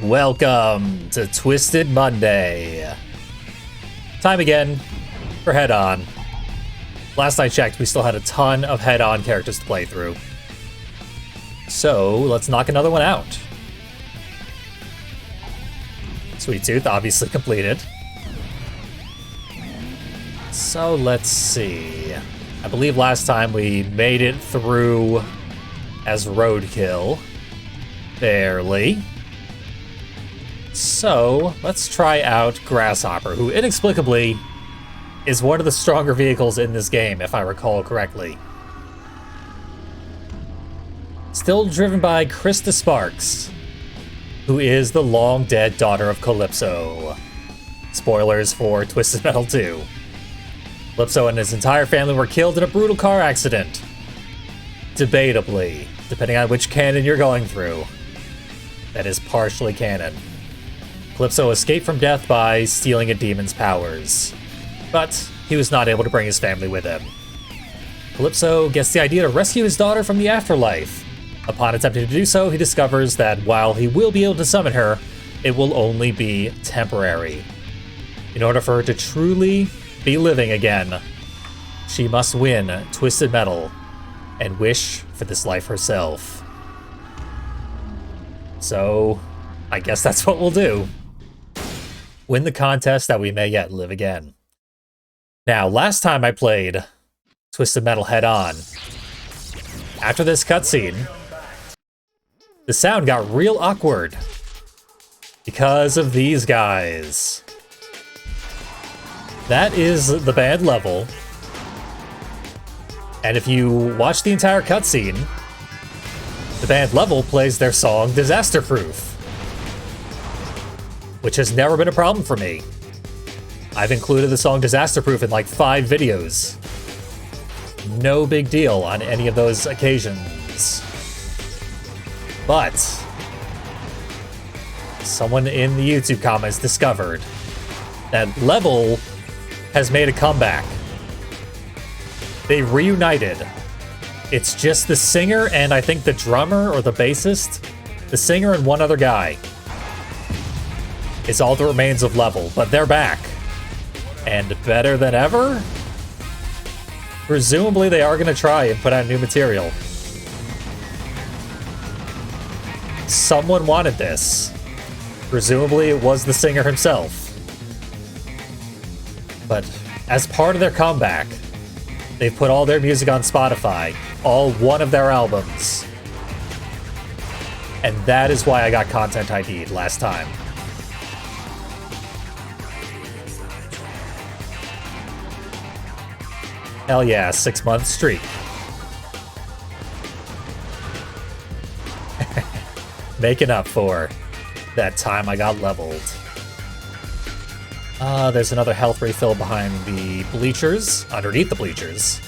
Welcome to Twisted Monday. Time again for head-on. Last I checked, we still had a ton of head-on characters to play through. So, let's knock another one out. Sweet Tooth, obviously completed. So, let's see. I believe last time we made it through as Roadkill. Barely. So, let's try out Grasshopper, who inexplicably is one of the stronger vehicles in this game, if I recall correctly. Still driven by Krista Sparks, who is the long-dead daughter of Calypso. Spoilers for Twisted Metal 2. Calypso and his entire family were killed in a brutal car accident. Debatably, depending on which canon you're going through. That is partially canon. Calypso escaped from death by stealing a demon's powers, but he was not able to bring his family with him. Calypso gets the idea to rescue his daughter from the afterlife. Upon attempting to do so, he discovers that while he will be able to summon her, it will only be temporary. In order for her to truly be living again, she must win Twisted Metal and wish for this life herself. So, I guess that's what we'll do. Win the contest that we may yet live again. Now, last time I played Twisted Metal head-on, after this cutscene, the sound got real awkward because of these guys. That is the band level, and if you watch the entire cutscene, the band level plays their song Disaster Proof, which has never been a problem for me. I've included the song Disaster Proof in like 5 videos. No big deal on any of those occasions. But someone in the YouTube comments discovered that level has made a comeback. They reunited. It's just the singer and I think the drummer or the bassist. The singer and one other guy. It's all that remains of level, but they're back. And better than ever? Presumably they are going to try and put out new material. Someone wanted this. Presumably it was the singer himself. But as part of their comeback, they've put all their music on Spotify, all one of their albums. And that is why I got Content ID'd last time. Hell yeah, 6-month streak. Making up for that time I got leveled. There's another health refill behind the bleachers, underneath the bleachers.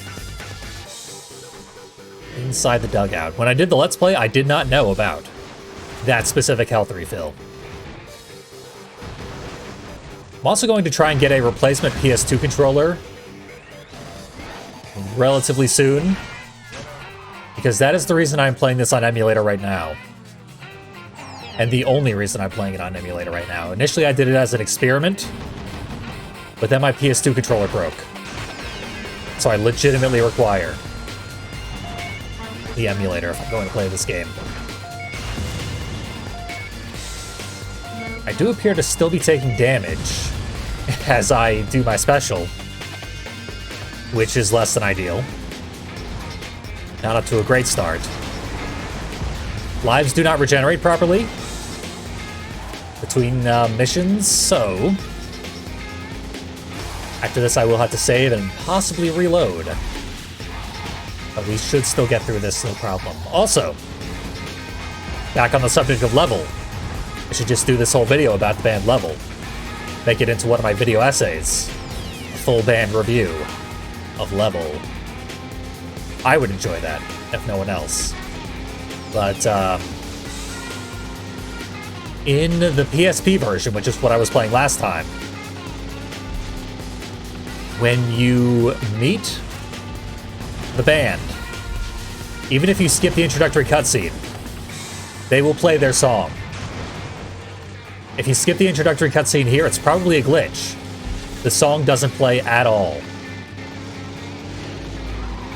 Inside the dugout. When I did the Let's Play, I did not know about that specific health refill. I'm also going to try and get a replacement PS2 controller relatively soon, because that is the reason I'm playing this on emulator right now. And the only reason I'm playing it on emulator right now. Initially I did it as an experiment, but then my PS2 controller broke. So I legitimately require the emulator if I'm going to play this game. I do appear to still be taking damage as I do my special, which is less than ideal. Not up to a great start. Lives do not regenerate properly between missions, so after this I will have to save and possibly reload. But we should still get through this, no problem. Also, back on the subject of level, I should just do this whole video about the band level. Make it into one of my video essays. A full band review of level. I would enjoy that, if no one else. But, in the PSP version, which is what I was playing last time, when you meet the band, even if you skip the introductory cutscene, they will play their song. If you skip the introductory cutscene here, it's probably a glitch. The song doesn't play at all.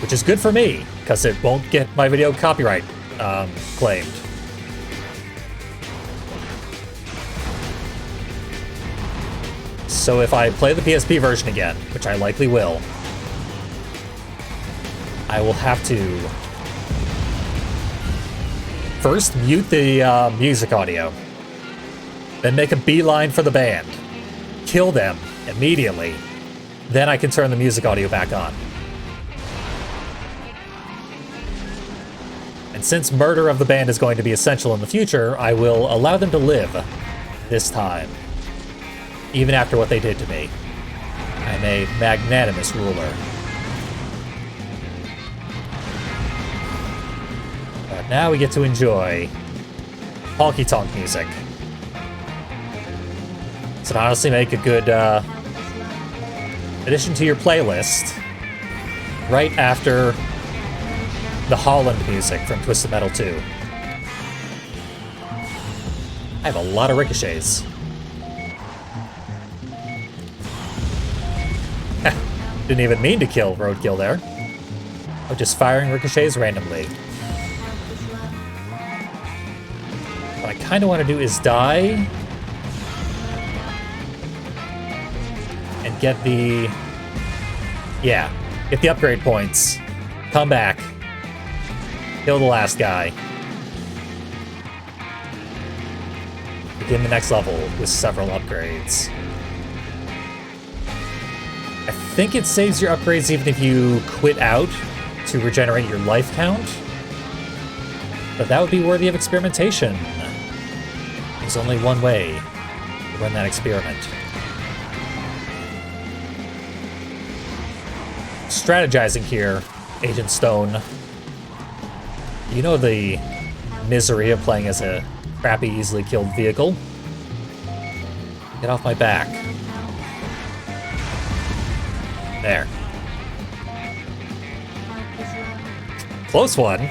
Which is good for me, because it won't get my video copyright claimed. So if I play the PSP version again, which I likely will, I will have to first mute the music audio, then make a beeline for the band, kill them immediately, then I can turn the music audio back on. And since murder of the band is going to be essential in the future, I will allow them to live this time, even after what they did to me. I'm a magnanimous ruler. But now we get to enjoy honky-tonk music. This would honestly make a good addition to your playlist right after the Holland music from Twisted Metal 2. I have a lot of ricochets. Didn't even mean to kill Roadkill there. I'm just firing ricochets randomly. What I kind of want to do is die and get the... yeah, get the upgrade points. Come back. Kill the last guy. Begin the next level with several upgrades. I think it saves your upgrades even if you quit out to regenerate your life count. But that would be worthy of experimentation. There's only one way to run that experiment. Strategizing here, Agent Stone. You know the misery of playing as a crappy, easily killed vehicle. Get off my back. There. Close one.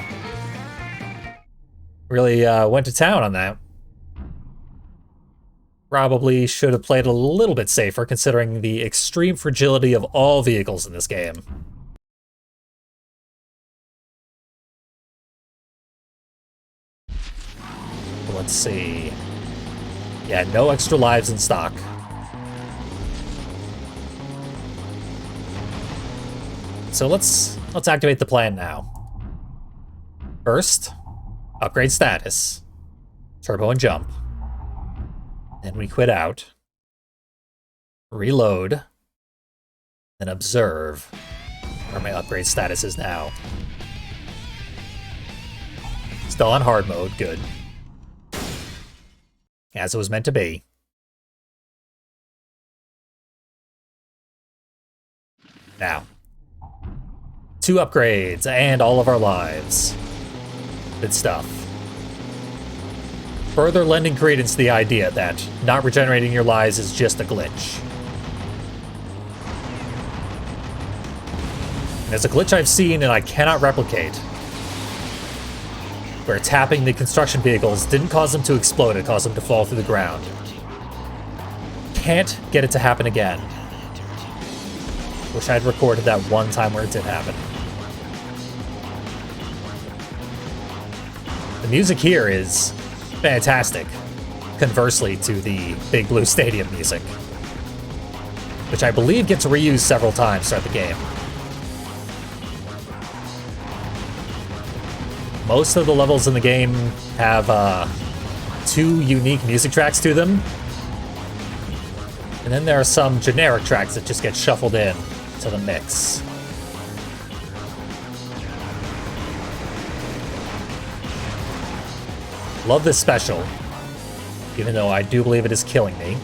Really went to town on that. Probably should have played a little bit safer considering the extreme fragility of all vehicles in this game. Let's see. Yeah, no extra lives in stock. So let's activate the plan now. First, upgrade status. Turbo and jump. Then we quit out. Reload. Then observe where my upgrade status is now. Still on hard mode, good. As it was meant to be. Now, 2 upgrades and all of our lives. Good stuff. Further lending credence to the idea that not regenerating your lives is just a glitch. And there's a glitch I've seen and I cannot replicate, where tapping the construction vehicles didn't cause them to explode, it caused them to fall through the ground. Can't get it to happen again. Wish I'd recorded that one time where it did happen. The music here is fantastic, conversely to the Big Blue Stadium music, which I believe gets reused several times throughout the game. Most of the levels in the game have 2 unique music tracks to them. And then there are some generic tracks that just get shuffled in to the mix. Love this special, even though I do believe it is killing me.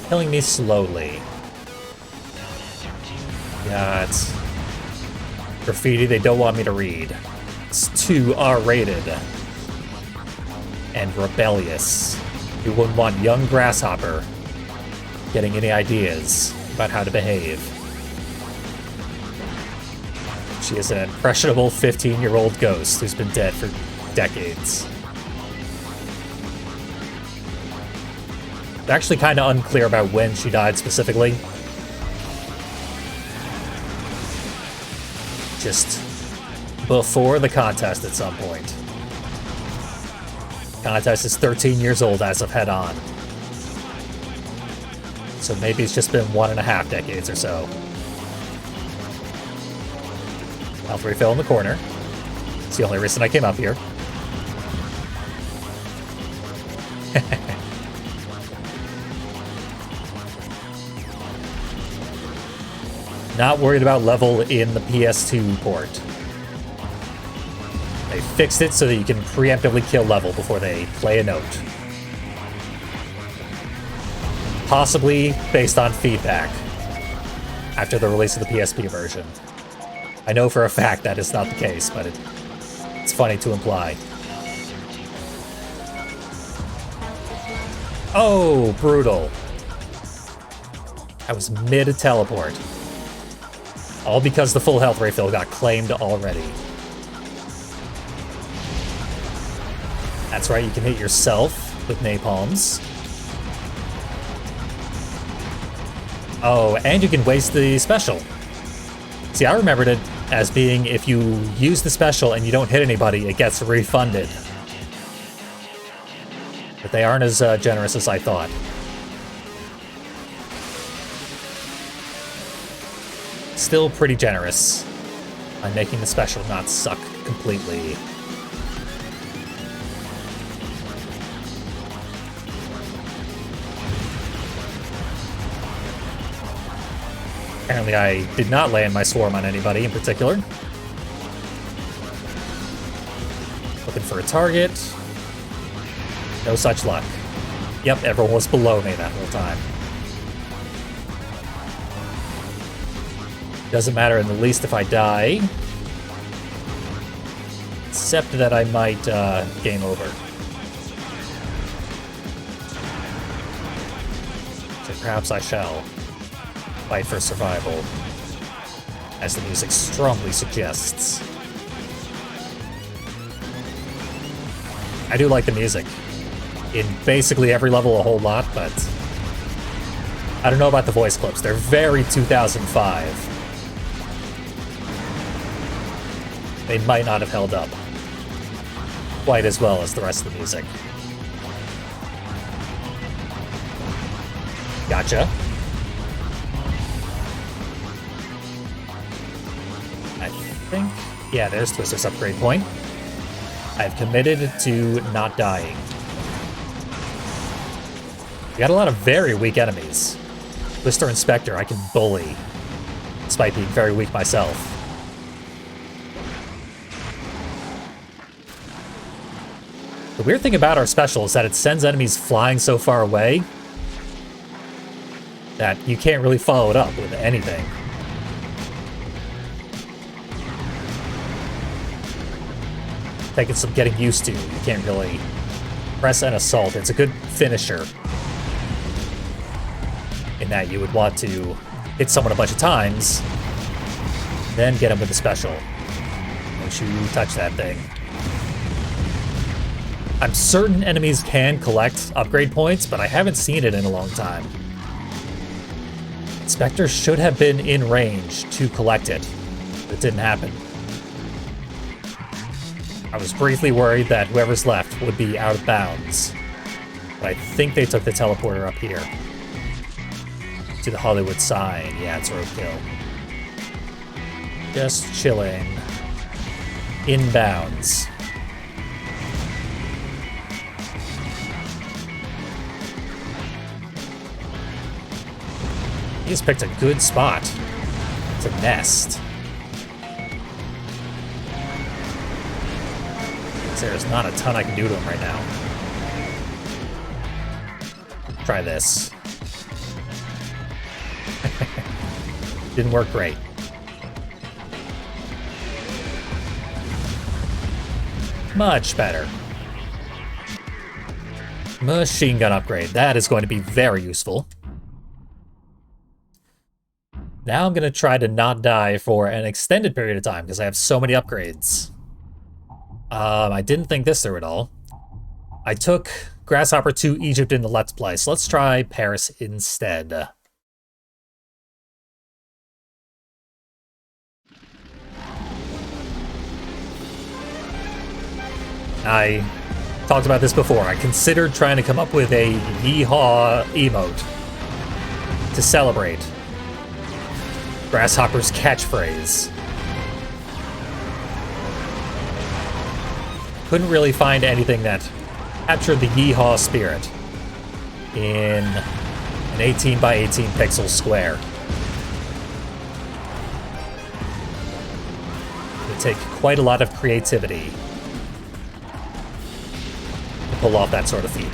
Killing me slowly. Yeah, it's graffiti they don't want me to read. It's too R-rated. And rebellious. You wouldn't want young Grasshopper getting any ideas about how to behave. She is an impressionable 15-year-old ghost who's been dead for decades. They're actually kind of unclear about when she died specifically. Just before the contest at some point. Contest is 13 years old as of Head On. So maybe it's just been 1.5 decades or so. Health refill in the corner. It's the only reason I came up here. Not worried about level in the PS2 port. They fixed it so that you can preemptively kill level before they play a note. Possibly based on feedback after the release of the PSP version. I know for a fact that is not the case, but it's funny to imply. Oh, brutal. I was mid-teleport. All because the full health refill got claimed already. That's right, you can hit yourself with napalms. Oh, and you can waste the special. See, I remembered it as being if you use the special and you don't hit anybody, it gets refunded. But they aren't as generous as I thought. Still pretty generous on making the special not suck completely. Apparently I did not land my swarm on anybody in particular. Looking for a target. No such luck. Yep, everyone was below me that whole time. Doesn't matter in the least if I die. Except that I might game over. So perhaps I shall fight for survival, as the music strongly suggests. I do like the music. In basically every level a whole lot, but I don't know about the voice clips. They're very 2005. They might not have held up quite as well as the rest of the music. Gotcha. I think... yeah, there's Twister's upgrade point. I've committed to not dying. We got a lot of very weak enemies. Twister and Spectre I can bully, despite being very weak myself. The weird thing about our special is that it sends enemies flying so far away that you can't really follow it up with anything. Taking some getting used to. You can't really press an assault. It's a good finisher in that you would want to hit someone a bunch of times, then get them with the special. Don't you touch that thing. I'm certain enemies can collect upgrade points, but I haven't seen it in a long time. Spectre should have been in range to collect it, but it didn't happen. I was briefly worried that whoever's left would be out of bounds, but I think they took the teleporter up here. To the Hollywood sign. Yeah, it's roadkill. Just chilling. Inbounds. He just picked a good spot to nest. There's not a ton I can do to him right now. Try this. Didn't work great. Much better. Machine gun upgrade. That is going to be very useful. Now I'm going to try to not die for an extended period of time because I have so many upgrades. I didn't think this through at all. I took Grasshopper to Egypt in the Let's Play, so let's try Paris instead. I talked about this before. I considered trying to come up with a yeehaw emote to celebrate Grasshopper's catchphrase. Couldn't really find anything that captured the yeehaw spirit in an 18 by 18 pixel square. It would take quite a lot of creativity to pull off that sort of feat.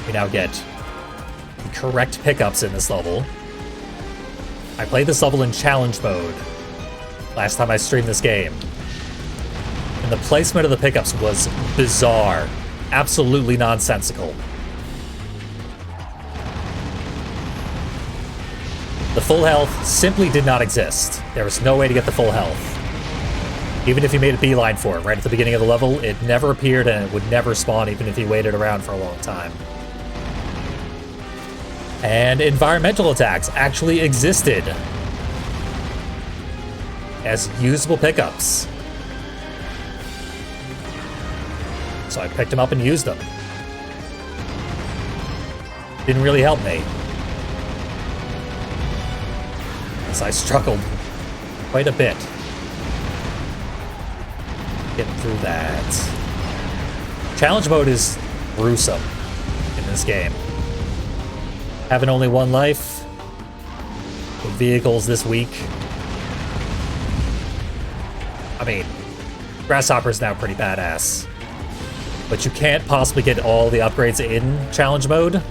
We now get the correct pickups in this level. I played this level in challenge mode last time I streamed this game, and the placement of the pickups was bizarre, absolutely nonsensical. The full health simply did not exist. There was no way to get the full health. Even if you made a beeline for it right at the beginning of the level, it never appeared and it would never spawn even if you waited around for a long time. And environmental attacks actually existed as usable pickups. So I picked them up and used them. Didn't really help me, as I struggled quite a bit getting through that. Challenge mode is gruesome in this game. Having only one life with vehicles this weak. I mean, Grasshopper's now pretty badass, but you can't possibly get all the upgrades in challenge mode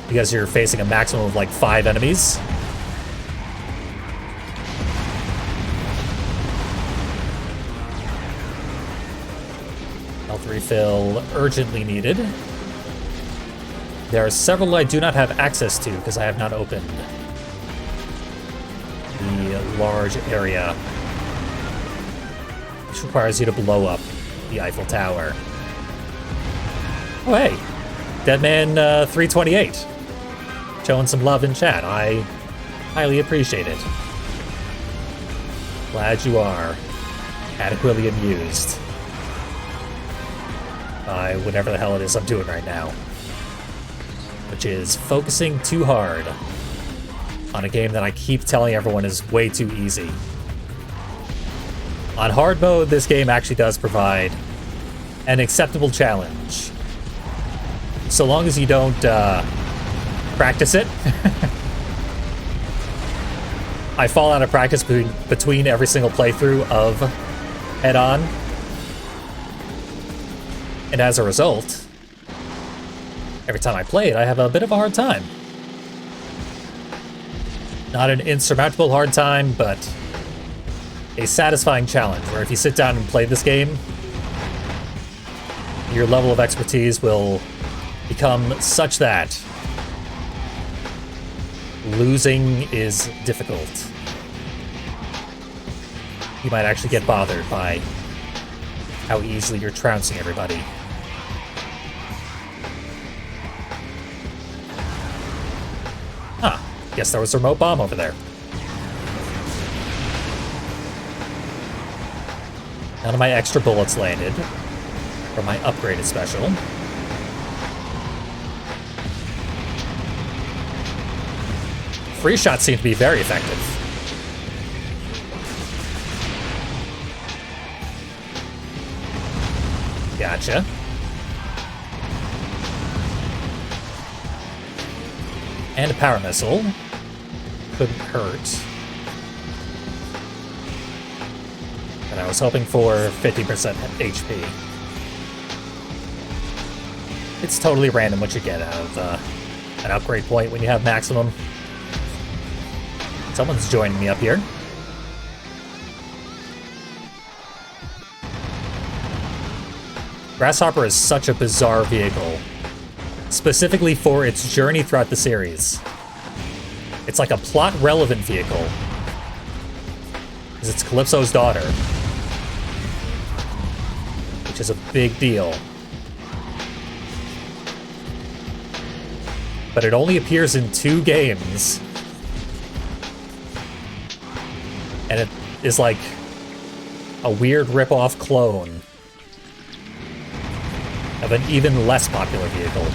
because you're facing a maximum of like 5 enemies. Health refill urgently needed. There are several I do not have access to because I have not opened the large area, which requires you to blow up the Eiffel Tower. Oh hey, Deadman 328, showing some love in chat. I highly appreciate it. Glad you are adequately amused by whatever the hell it is I'm doing right now, which is focusing too hard on a game that I keep telling everyone is way too easy. On hard mode, this game actually does provide an acceptable challenge, so long as you don't practice it. I fall out of practice between every single playthrough of Head-On, and as a result, every time I play it, I have a bit of a hard time. Not an insurmountable hard time, but a satisfying challenge where if you sit down and play this game, your level of expertise will become such that losing is difficult. You might actually get bothered by how easily you're trouncing everybody. Huh, guess there was a remote bomb over there. None of my extra bullets landed from my upgraded special. Free shots seem to be very effective. Gotcha. And a power missile. Couldn't hurt. And I was hoping for 50% HP. It's totally random what you get out of an upgrade point when you have maximum. Someone's joining me up here. Grasshopper is such a bizarre vehicle, specifically for its journey throughout the series. It's like a plot-relevant vehicle, Because it's Calypso's daughter. Which is a big deal. But it only appears in 2 games. And it is like a weird rip-off clone of an even less popular vehicle.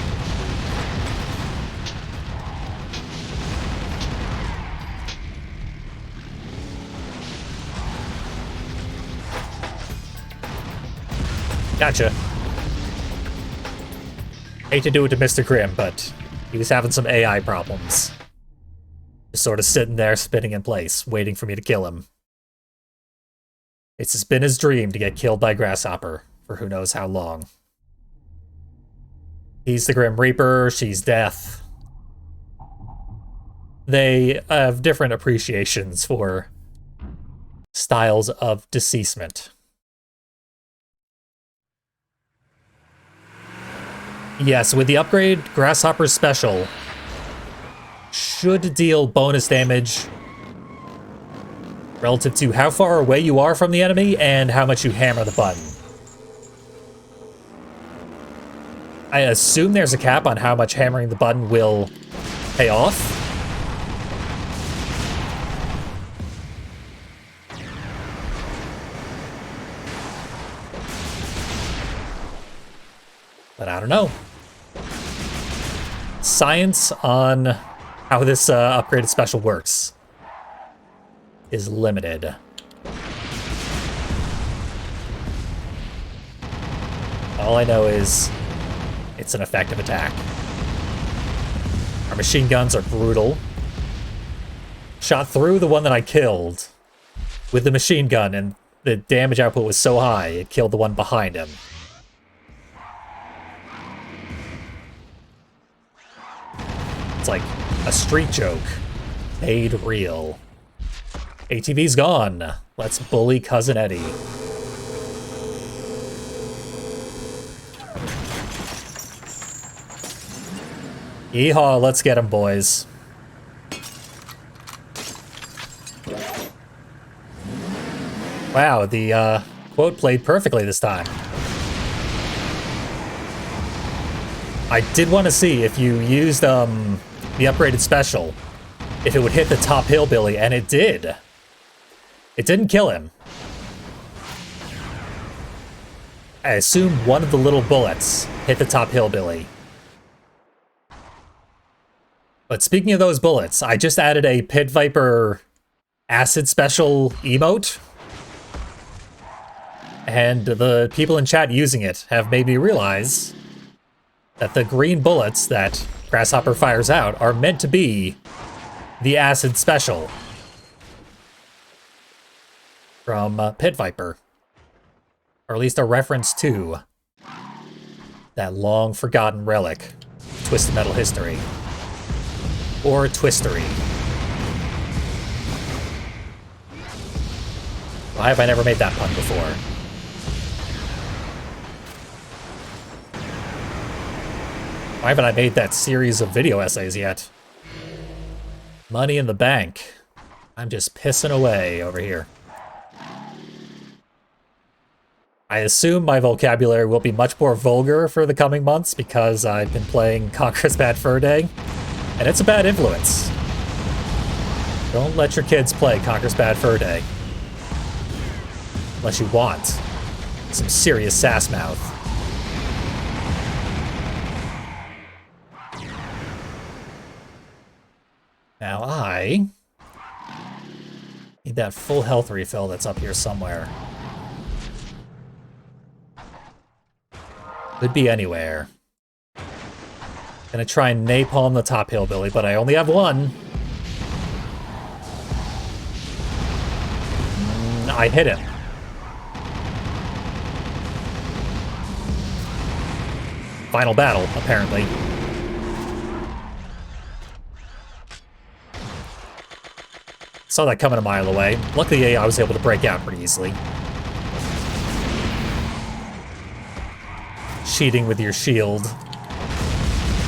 Gotcha. Hate to do it to Mr. Grimm, but he was having some AI problems. Just sort of sitting there, spinning in place, waiting for me to kill him. It's just been his dream to get killed by Grasshopper for who knows how long. He's the Grim Reaper, she's Death. They have different appreciations for styles of deceasement. Yes, with the upgrade, Grasshopper's special should deal bonus damage relative to how far away you are from the enemy and how much you hammer the button. I assume there's a cap on how much hammering the button will pay off. But I don't know. Science on how this upgraded special works is limited. All I know is it's an effective attack. Our machine guns are brutal. Shot through the one that I killed with the machine gun, and the damage output was so high, it killed the one behind him. It's like a street joke made real. ATV's gone. Let's bully Cousin Eddie. Yeehaw, let's get him, boys. Wow, the quote played perfectly this time. I did want to see if you used the upgraded special, if it would hit the top hillbilly, and it did. It didn't kill him. I assume one of the little bullets hit the top hillbilly. But speaking of those bullets, I just added a Pit Viper acid special emote. And the people in chat using it have made me realize that the green bullets that Grasshopper fires out are meant to be the acid special from Pit Viper. Or at least a reference to that long-forgotten relic, Twisted Metal history. Or Twistery. Why have I never made that pun before? Why haven't I made that series of video essays yet? Money in the bank. I'm just pissing away over here. I assume my vocabulary will be much more vulgar for the coming months because I've been playing Conquer's Bad Fur Day, and it's a bad influence. Don't let your kids play Conquer's Bad Fur Day. Unless you want some serious sass mouth. Now I need that full health refill that's up here somewhere. Could be anywhere. Gonna try and napalm the top hillbilly, but I only have one. I hit him. Final battle, apparently. Saw that coming a mile away. Luckily, I was able to break out pretty easily. Cheating with your shield.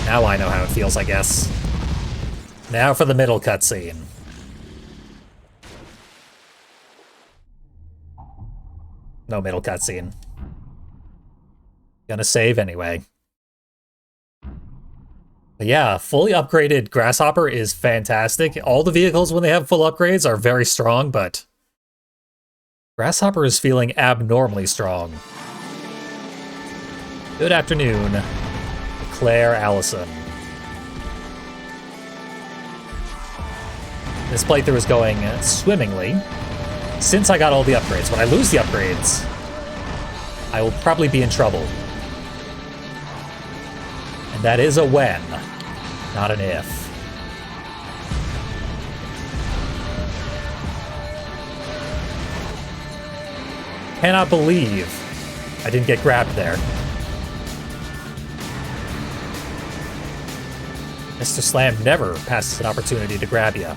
Now I know how it feels, I guess. Now for the middle cutscene. No middle cutscene. Gonna save anyway. But yeah, fully upgraded Grasshopper is fantastic. All the vehicles, when they have full upgrades, are very strong, but Grasshopper is feeling abnormally strong. Good afternoon, Claire Allison. This playthrough is going swimmingly. Since I got all the upgrades. When I lose the upgrades, I will probably be in trouble. And that is a when, not an if. Cannot believe I didn't get grabbed there. Mr. Slam never passes an opportunity to grab you.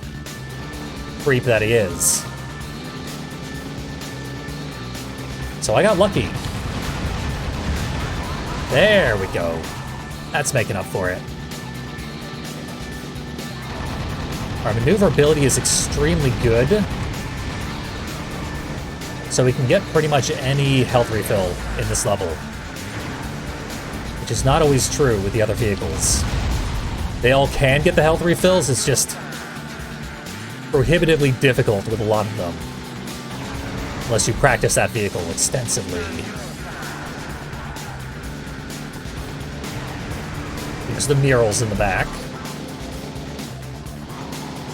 Creep that he is. So I got lucky. There we go. That's making up for it. Our maneuverability is extremely good. So we can get pretty much any health refill in this level. Which is not always true with the other vehicles. They all can get the health refills, it's just prohibitively difficult with a lot of them. Unless you practice that vehicle extensively. Here's the murals in the back.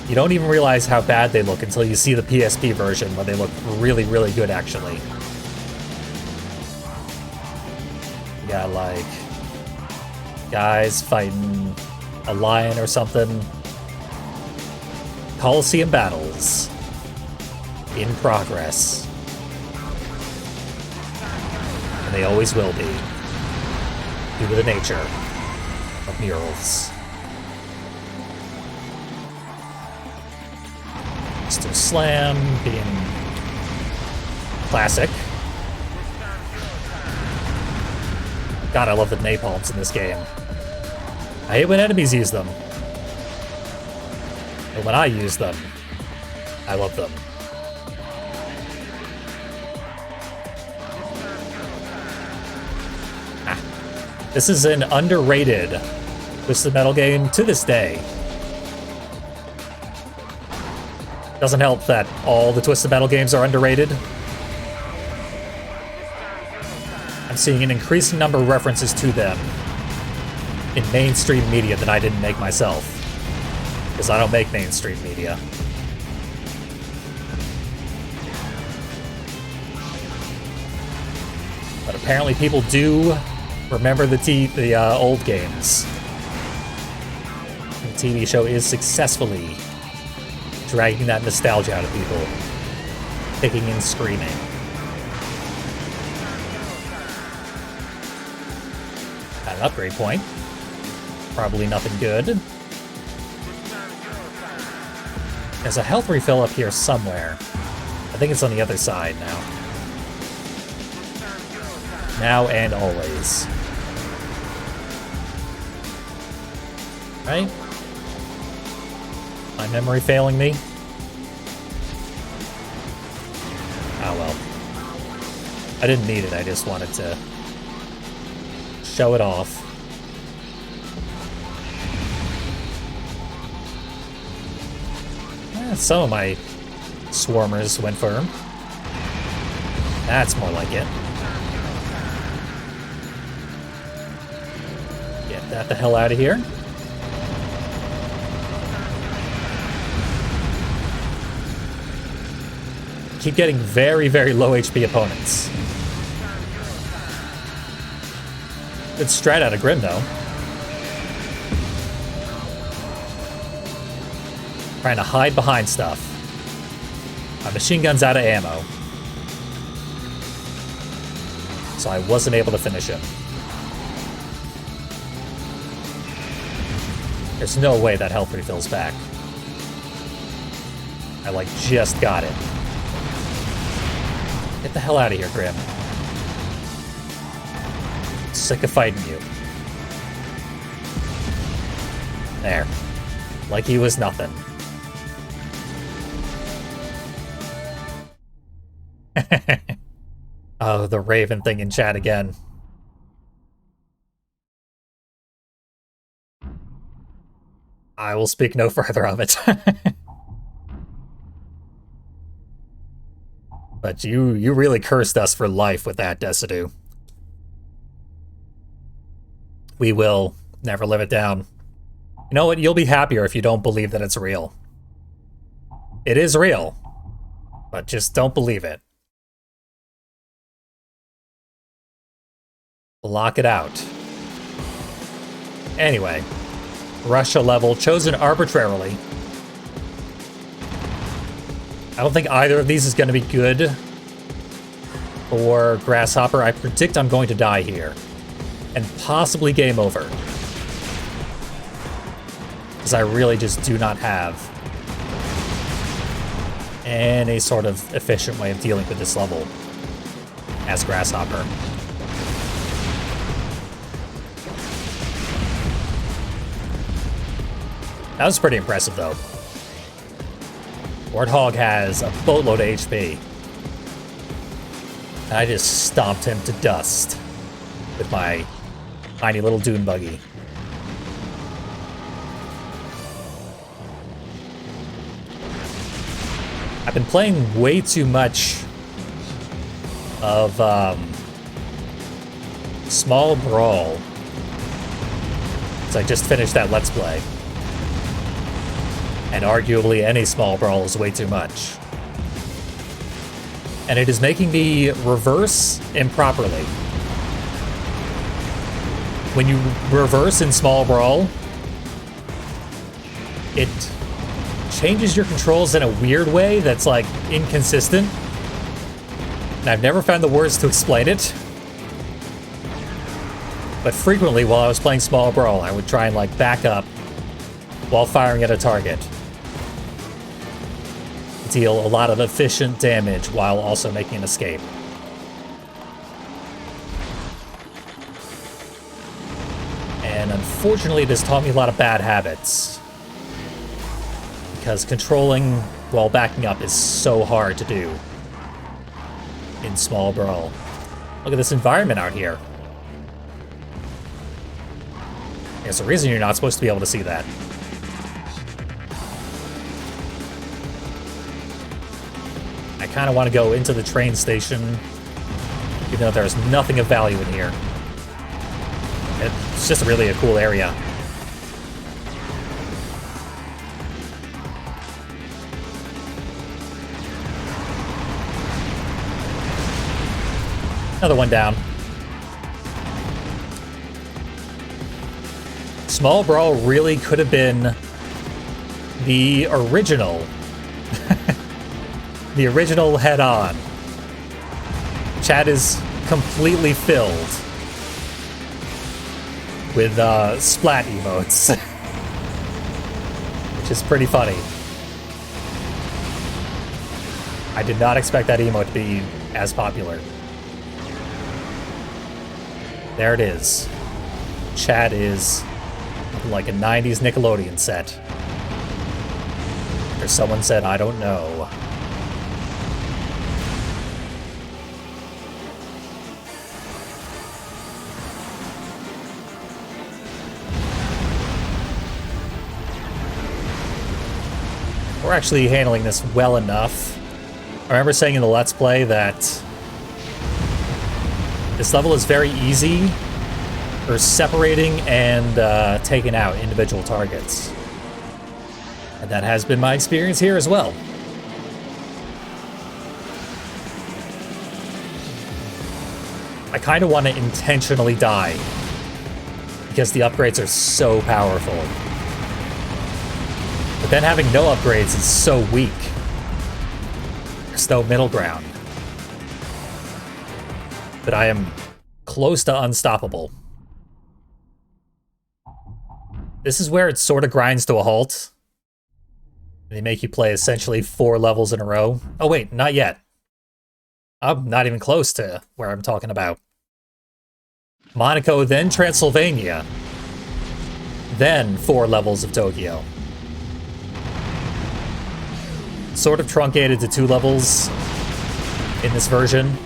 You don't even realize how bad they look until you see the PSP version, when they look really, really good, actually. You got, like, guys fighting a lion or something. Coliseum battles. In progress. And they always will be. Due to the nature of murals. Mr. Slam being classic. God, I love the napalms in this game. I hate when enemies use them. But when I use them, I love them. This is an underrated Twisted Metal game to this day. Doesn't help that all the Twisted Metal games are underrated. I'm seeing an increasing number of references to them in mainstream media that I didn't make myself. Because I don't make mainstream media. But apparently people do remember the old games. The TV show is successfully dragging that nostalgia out of people. Kicking and screaming. Got an upgrade point. Probably nothing good. There's a health refill up here somewhere. I think it's on the other side now. Now and always. Right? My memory failing me? Oh well. I didn't need it, I just wanted to show it off. Some of my swarmers went for him. That's more like it. Get that the hell out of here. Keep getting very, very low HP opponents. Good strat out of Grim, though. Trying to hide behind stuff. My machine gun's out of ammo. So I wasn't able to finish him. There's no way that health refills back. I, like, just got it. Get the hell out of here, Grim. Sick of fighting you. There. Like he was nothing. Oh, the Raven thing in chat again. I will speak no further of it. But you really cursed us for life with that, Desidu. We will never live it down. You know what? You'll be happier if you don't believe that it's real. It is real, but just don't believe it. Block it out. Anyway, Russia level chosen arbitrarily. I don't think either of these is going to be good for Grasshopper. I predict I'm going to die here. And possibly game over. Because I really just do not have any sort of efficient way of dealing with this level as Grasshopper. That was pretty impressive, though. Warthog has a boatload of HP. And I just stomped him to dust with my tiny little dune buggy. I've been playing way too much of Small Brawl. So I just finished that Let's Play. And arguably any Small Brawl is way too much. And it is making me reverse improperly. When you reverse in Small Brawl, it changes your controls in a weird way that's like inconsistent. And I've never found the words to explain it. But frequently while I was playing Small Brawl, I would try and like back up while firing at a target. Deal a lot of efficient damage while also making an escape. And unfortunately, this taught me a lot of bad habits. Because controlling while backing up is so hard to do in Small Brawl. Look at this environment out here. There's a reason you're not supposed to be able to see that. I kind of want to go into the train station, even though there's nothing of value in here. It's just really a cool area. Another one down. Small Brawl really could have been the original. The original head-on. Chat is completely filled with splat emotes. Which is pretty funny. I did not expect that emote to be as popular. There it is. Chat is like a 90s Nickelodeon set. Or someone said, I don't know. We're actually handling this well enough. I remember saying in the Let's Play that this level is very easy for separating and taking out individual targets. And that has been my experience here as well. I kind of want to intentionally die because the upgrades are so powerful. But then having no upgrades is so weak. There's no middle ground. But I am close to unstoppable. This is where it sort of grinds to a halt. They make you play essentially 4 levels in a row. Oh wait, not yet. I'm not even close to where I'm talking about. Monaco, then Transylvania. Then 4 levels of Tokyo. Sort of truncated to 2 levels in this version.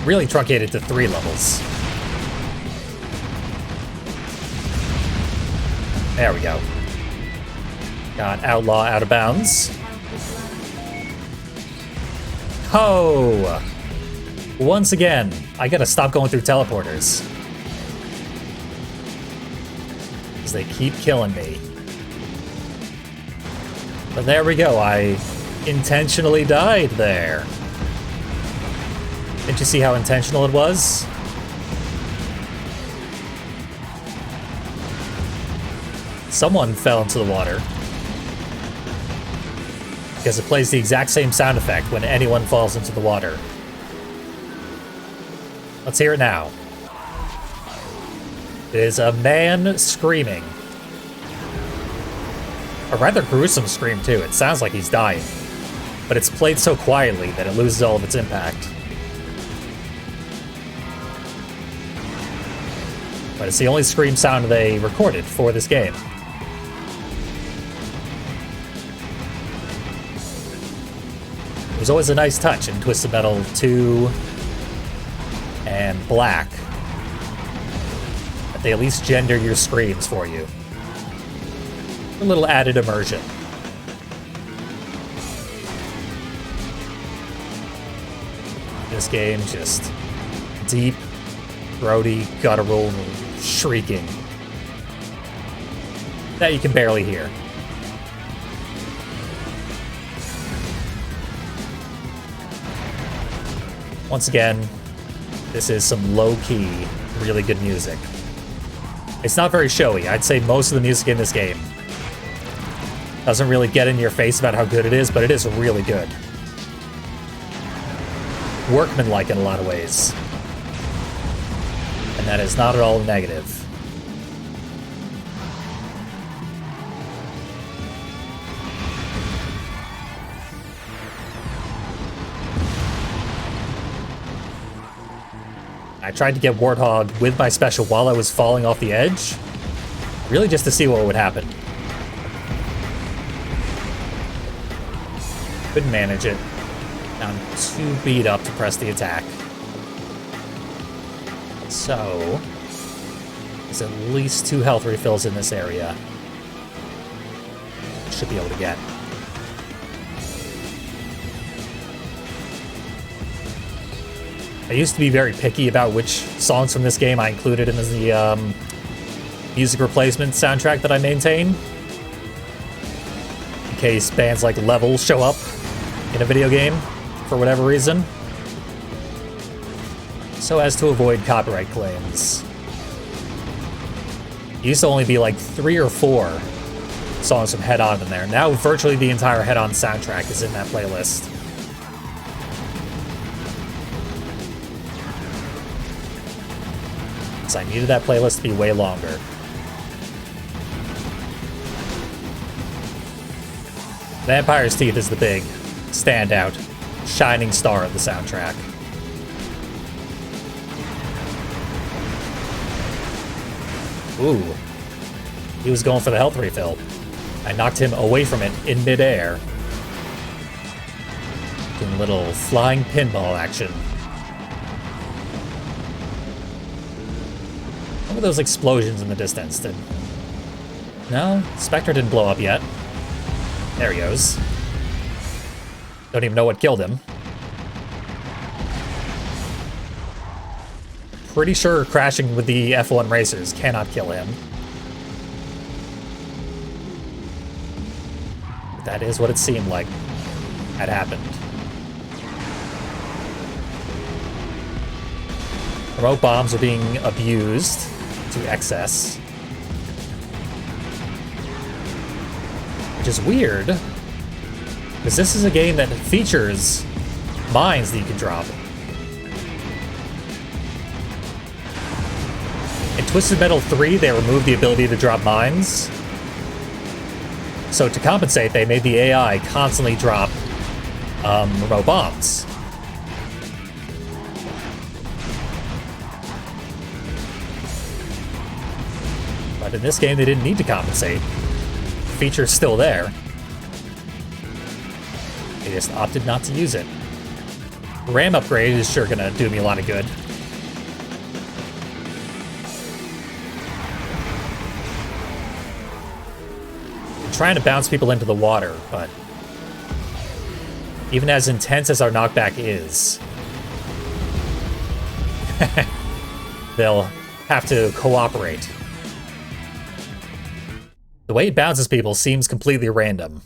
really truncated to 3 levels. There we go. Got Outlaw out of bounds. Oh! Once again, I gotta stop going through teleporters. Because they keep killing me. But there we go, I intentionally died there. Didn't you see how intentional it was? Someone fell into the water. Because it plays the exact same sound effect when anyone falls into the water. Let's hear it now. It is a man screaming. A rather gruesome scream, too. It sounds like he's dying. But it's played so quietly that it loses all of its impact. But it's the only scream sound they recorded for this game. It was always a nice touch in Twisted Metal 2 and Black that they at least gender your screams for you. A little added immersion. This game just deep, throaty, guttural shrieking that you can barely hear. Once again, this is some low-key, really good music. It's not very showy. I'd say most of the music in this game doesn't really get in your face about how good it is, but it is really good. Workmanlike in a lot of ways. And that is not at all negative. I tried to get Warthog with my special while I was falling off the edge, really just to see what would happen. Couldn't manage it. I'm too beat up to press the attack. So, there's at least 2 health refills in this area. Should be able to get. I used to be very picky about which songs from this game I included in the music replacement soundtrack that I maintain. In case bands like Level show up in a video game for whatever reason. So as to avoid copyright claims. It used to only be like 3 or 4 songs from Head On in there. Now virtually the entire Head On soundtrack is in that playlist. So I needed that playlist to be way longer. Vampire's Teeth is the big standout, shining star of the soundtrack. Ooh. He was going for the health refill. I knocked him away from it in midair. Doing a little flying pinball action. What were those explosions in the distance? No? Spectre didn't blow up yet. There he goes. Don't even know what killed him. Pretty sure crashing with the F1 racers cannot kill him. But that is what it seemed like had happened. Remote bombs are being abused to excess. Which is weird, because this is a game that features mines that you can drop. In Twisted Metal 3, they removed the ability to drop mines. So to compensate, they made the AI constantly drop remote bombs. But in this game, they didn't need to compensate. The feature's still there. They just opted not to use it. Ram upgrade is sure gonna do me a lot of good. I'm trying to bounce people into the water, but even as intense as our knockback is, they'll have to cooperate. The way it bounces people seems completely random.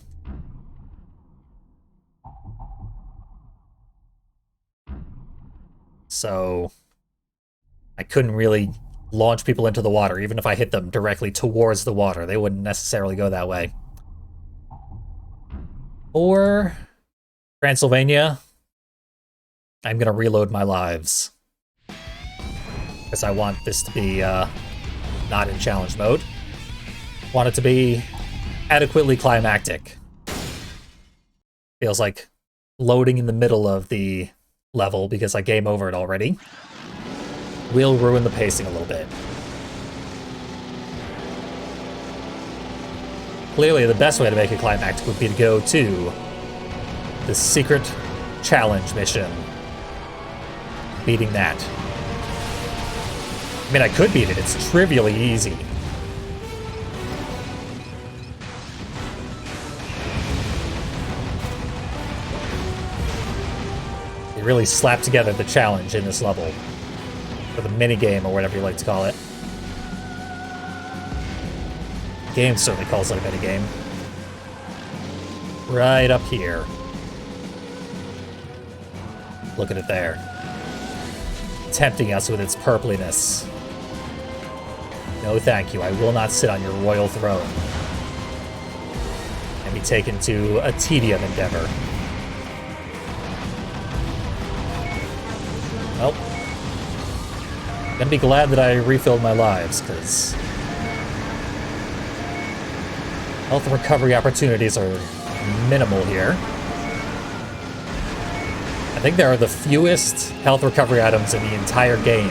So I couldn't really launch people into the water. Even if I hit them directly towards the water, they wouldn't necessarily go that way. Or Transylvania, I'm gonna reload my lives. Because I want this to be not in challenge mode. Want it to be adequately climactic. Feels like loading in the middle of the level because I game over it already will ruin the pacing a little bit. Clearly, the best way to make it climactic would be to go to the secret challenge mission. Beating that. I mean, I could beat it. It's trivially easy. They really slapped together the challenge in this level. Or the minigame, or whatever you like to call it. The game certainly calls it a minigame. Right up here. Look at it there. Tempting us with its purpliness. No thank you, I will not sit on your royal throne. And be taken to a tedium endeavor. Well, I'm gonna be glad that I refilled my lives, because health recovery opportunities are minimal here. I think there are the fewest health recovery items in the entire game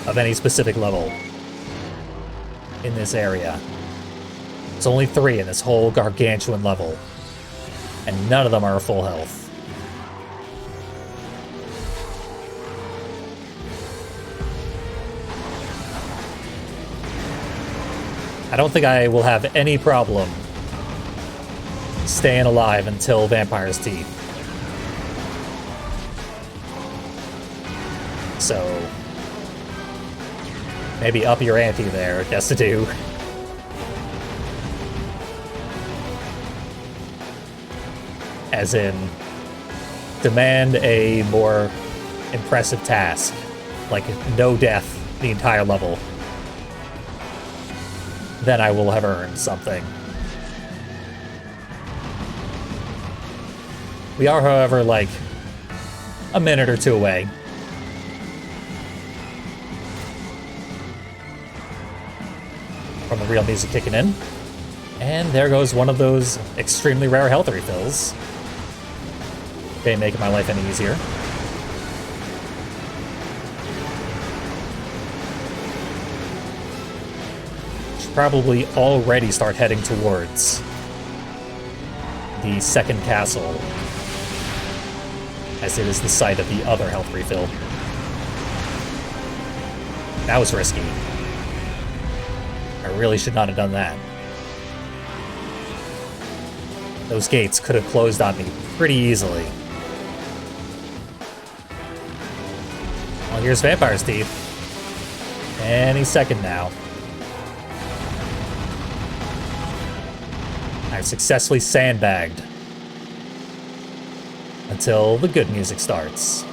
of any specific level in this area. It's only 3 in this whole gargantuan level, and none of them are full health. I don't think I will have any problem staying alive until Vampire's Teeth. So maybe up your ante there, Decidue. As in, demand a more impressive task, like no death the entire level. Then I will have earned something. We are, however, like a minute or two away. From the real music kicking in. And there goes one of those extremely rare health refills. Okay, making my life any easier. Should probably already start heading towards the second castle, as it is the site of the other health refill. That was risky. I really should not have done that. Those gates could have closed on me pretty easily. Well, here's Vampire's Teeth. Any second now. I've successfully sandbagged until the good music starts.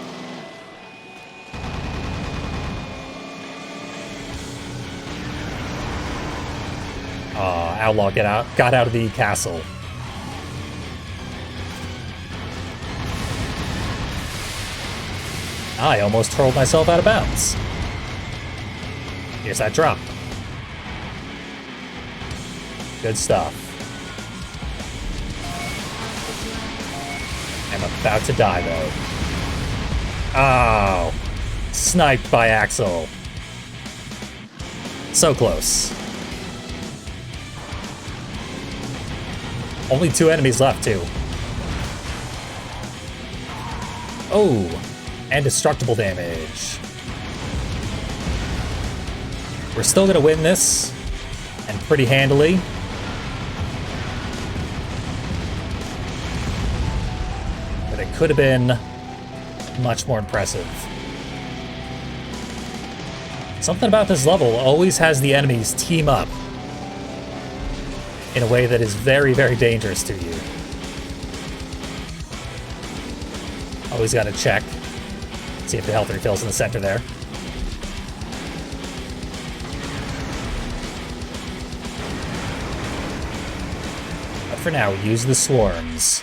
Outlaw got out of the castle. I almost hurled myself out of bounds. Here's that drop. Good stuff. I'm about to die, though. Oh. Sniped by Axel. So close. Only 2 enemies left, too. Oh, and destructible damage. We're still gonna win this, and pretty handily. But it could have been much more impressive. Something about this level always has the enemies team up in a way that is very, very dangerous to you. Always gotta check. See if the health refills in the center there. But for now, use the swarms.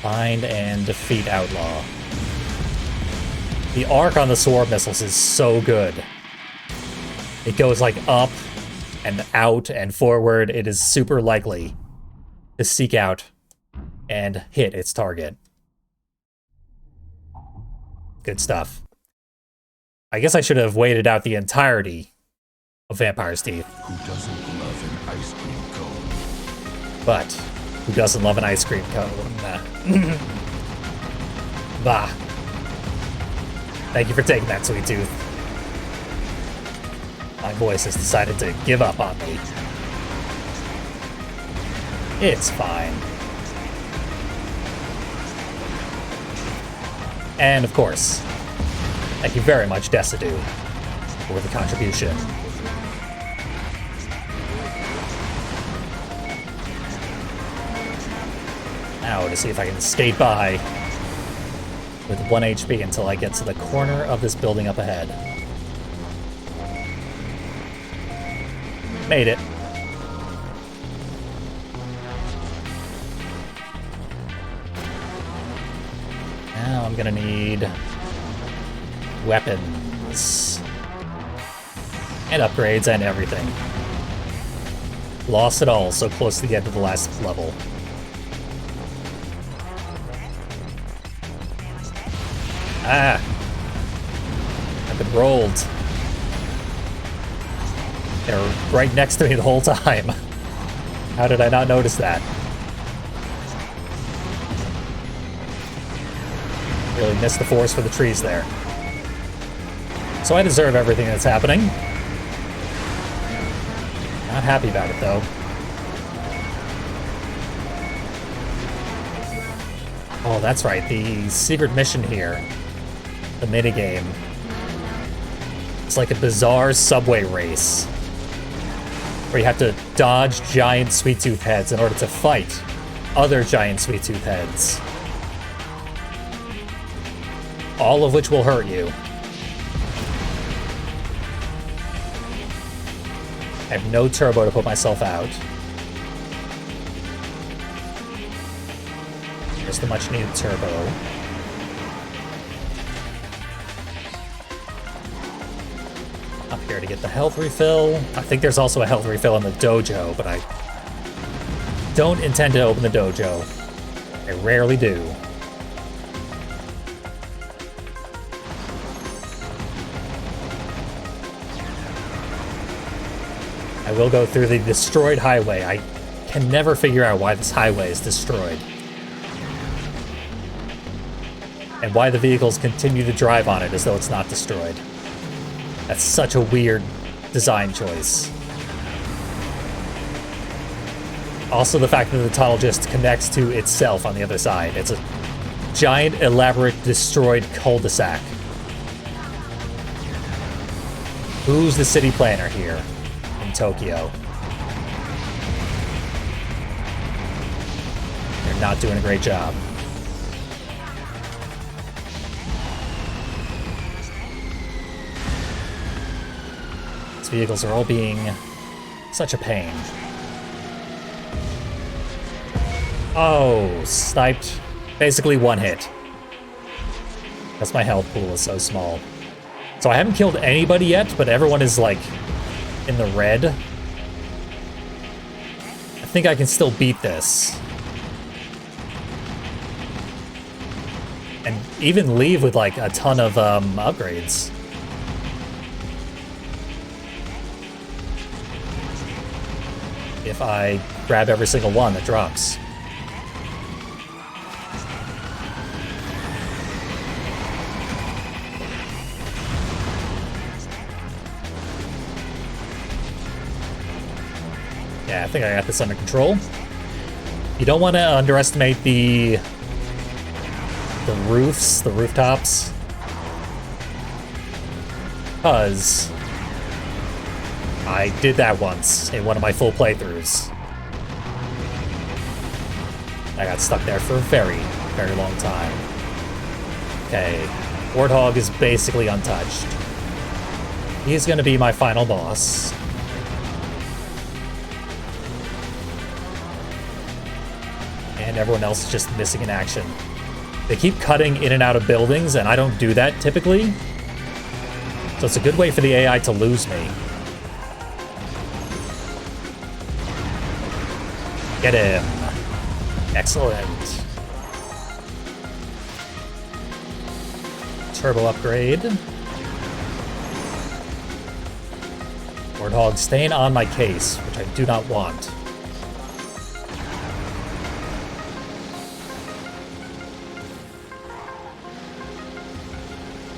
Find and defeat Outlaw. The arc on the swarm missiles is so good. It goes like up and out and forward. It is super likely to seek out and hit its target. Good stuff. I guess I should have waited out the entirety of Vampire's Teeth. Who doesn't love an ice cream cone? But who doesn't love an ice cream cone? Bah. Thank you for taking that, Sweet Tooth. My voice has decided to give up on me. It's fine. And of course, thank you very much, Decidue, for the contribution. Now to see if I can skate by with 1 HP until I get to the corner of this building up ahead. Made it. Now I'm gonna need weapons and upgrades and everything. Lost it all so close to the end of the last level. Ah! I've been rolled. They're right next to me the whole time. How did I not notice that? Really missed the forest for the trees there. So I deserve everything that's happening. Not happy about it, though. Oh, that's right. The secret mission here. The minigame. It's like a bizarre subway race. Where you have to dodge giant Sweet Tooth heads in order to fight other giant Sweet Tooth heads. All of which will hurt you. I have no turbo to put myself out. Here's the much needed turbo. Up here to get the health refill. I think there's also a health refill in the dojo, but I don't intend to open the dojo. I rarely do. I will go through the destroyed highway. I can never figure out why this highway is destroyed. And why the vehicles continue to drive on it as though it's not destroyed. That's such a weird design choice. Also the fact that the tunnel just connects to itself on the other side. It's a giant, elaborate, destroyed cul-de-sac. Who's the city planner here in Tokyo? They're not doing a great job. These vehicles are all being such a pain. Oh, sniped. Basically one hit. That's my health pool is so small. So I haven't killed anybody yet, but everyone is like in the red. I think I can still beat this. And even leave with like a ton of upgrades. If I grab every single one that drops. Yeah, I think I got this under control. You don't want to underestimate the roofs, the rooftops. Because I did that once in one of my full playthroughs. I got stuck there for a very, very long time. Okay, Warthog is basically untouched. He's gonna be my final boss. And everyone else is just missing in action. They keep cutting in and out of buildings, and I don't do that typically. So it's a good way for the AI to lose me. Get him. Excellent. Turbo upgrade. Warthog staying on my case, which I do not want.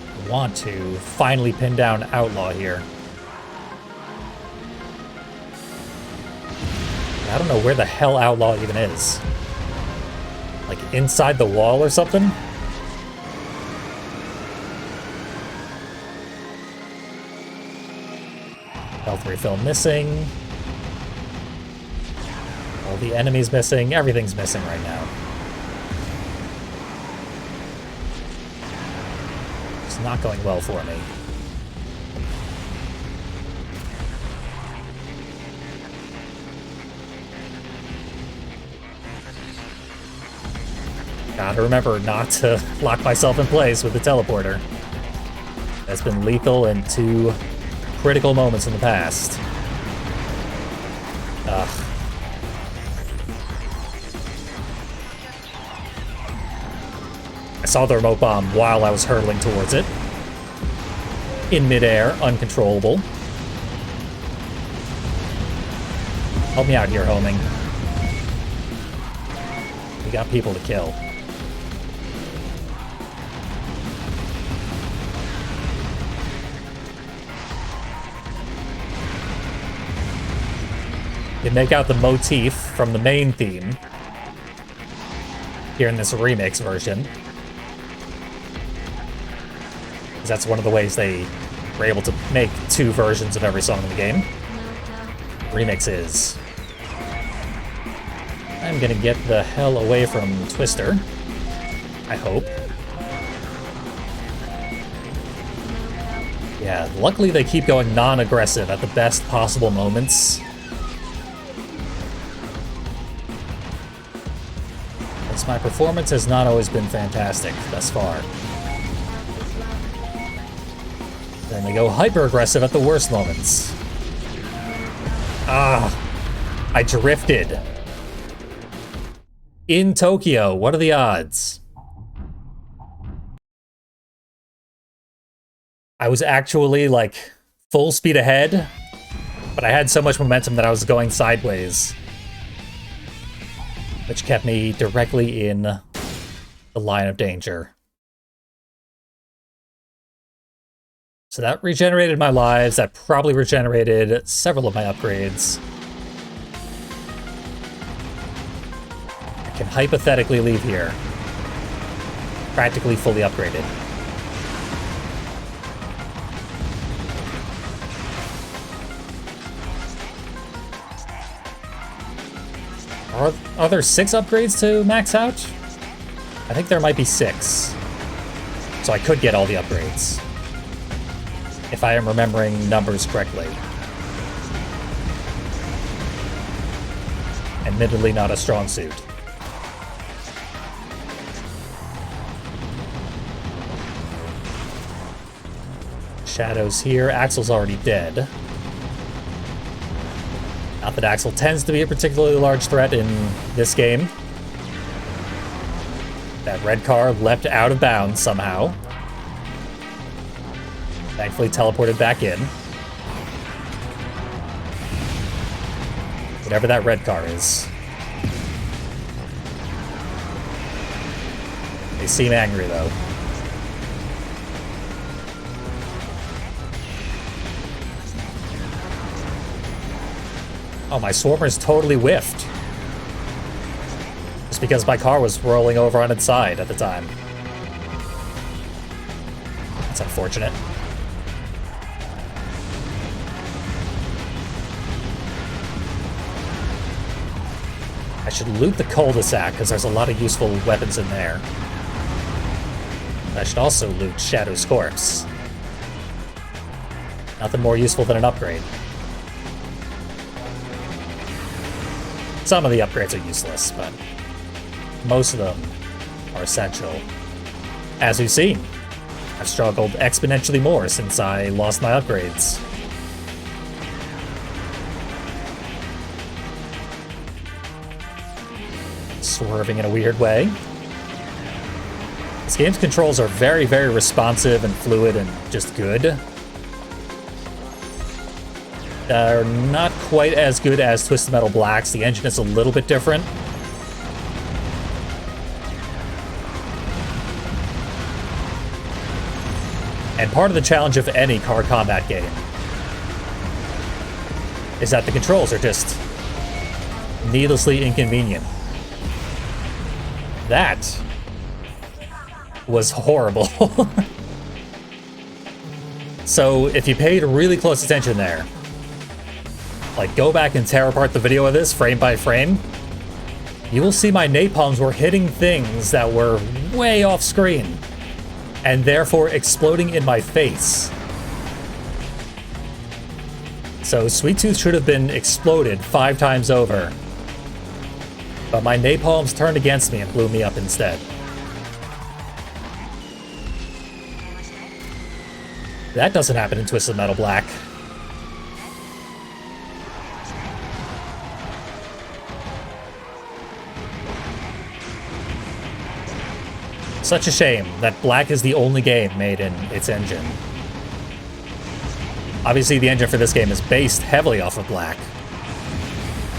I want to finally pin down Outlaw here. I don't know where the hell Outlaw even is. Like inside the wall or something? Health refill missing. All the enemies missing. Everything's missing right now. It's not going well for me. Gotta remember not to lock myself in place with the teleporter. That's been lethal in 2 critical moments in the past. Ugh. I saw the remote bomb while I was hurtling towards it. In midair, uncontrollable. Help me out here, homing. We got people to kill. You make out the motif from the main theme here in this remix version. Because that's one of the ways they were able to make 2 versions of every song in the game. Remixes. I'm gonna get the hell away from Twister. I hope. Yeah, luckily they keep going non-aggressive at the best possible moments. As my performance has not always been fantastic thus far. Then they go hyper-aggressive at the worst moments. Ah, I drifted. In Tokyo, what are the odds? I was actually, like, full speed ahead, but I had so much momentum that I was going sideways, which kept me directly in the line of danger. So that regenerated my lives, that probably regenerated several of my upgrades. I can hypothetically leave here, practically fully upgraded. Are there 6 upgrades to max out? I think there might be 6. So I could get all the upgrades. If I am remembering numbers correctly. Admittedly not a strong suit. Shadows here. Axel's already dead. Not that Axel tends to be a particularly large threat in this game. That red car leapt out of bounds somehow. Thankfully teleported back in. Whatever that red car is. They seem angry though. Oh, my Swarmer's totally whiffed. Just because my car was rolling over on its side at the time. That's unfortunate. I should loot the cul-de-sac, because there's a lot of useful weapons in there. I should also loot Shadow's corpse. Nothing more useful than an upgrade. Some of the upgrades are useless, but most of them are essential. As we've seen, I've struggled exponentially more since I lost my upgrades. Swerving in a weird way. This game's controls are very, very responsive and fluid and just good. They're not quite as good as Twisted Metal Black's. The engine is a little bit different. And part of the challenge of any car combat game is that the controls are just needlessly inconvenient. That was horrible. So if you paid really close attention there, like go back and tear apart the video of this frame by frame, you will see my napalms were hitting things that were way off screen and therefore exploding in my face. So Sweet Tooth should have been exploded 5 times over. But my napalms turned against me and blew me up instead. That doesn't happen in Twisted Metal Black. Such a shame that Black is the only game made in its engine. Obviously, the engine for this game is based heavily off of Black.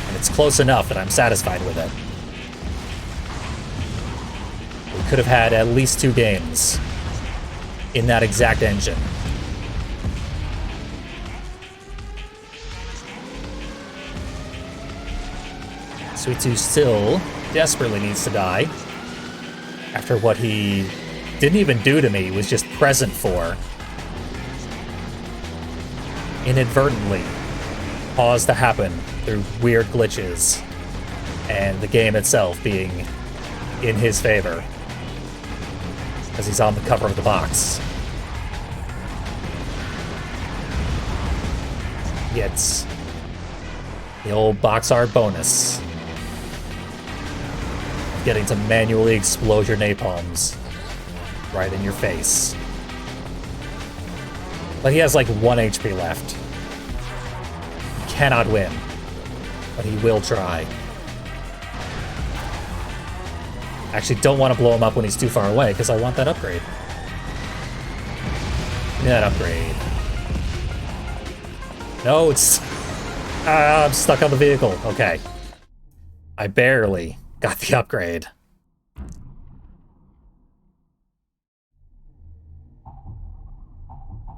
And it's close enough that I'm satisfied with it. We could have had at least 2 games in that exact engine. Sweet Tooth still desperately needs to die. After what he didn't even do to me, was just present for. Inadvertently caused to happen through weird glitches. And the game itself being in his favor. Because he's on the cover of the box. Gets the old box art bonus. Getting to manually explode your napalms right in your face. But he has like 1 HP left. He cannot win, but he will try. Actually, don't want to blow him up when he's too far away because I want that upgrade. Give me that upgrade. No, it's... I'm stuck on the vehicle. Okay. I barely got the upgrade.